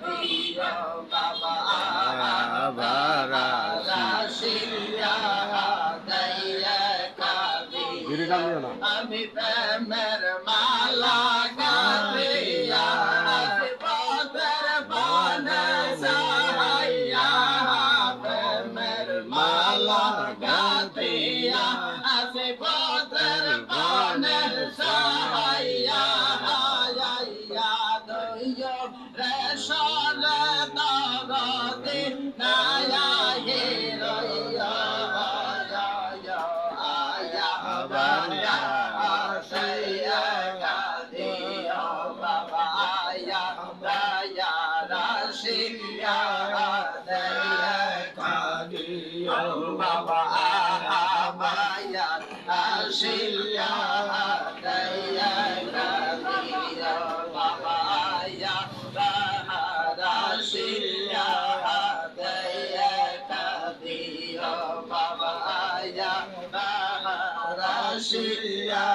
দিও বাবা আবারাসি রাশিয়া দয়া কাবি বিড়ি টান দিও না আমি প্রেমের মালা গাথিয়া পথের পানে সাহাইয়া প্রেমের মালা গাথিয়া আসে পথের পানে সাহাইয়া আইয়া দইয় রেশন তগতি নায়া হে রইয়া আয়া আয়া বাবা আশায়া কাদিয়া বাবা আয়া দয়া রাশিয়া দয়া কাদিয়া বাবা আয়া রাশিয়া দয়া কাদিয়া বাবা আয়া রাশিয়া দয়া কাদিয়া বাবা আয়া রাশিয়া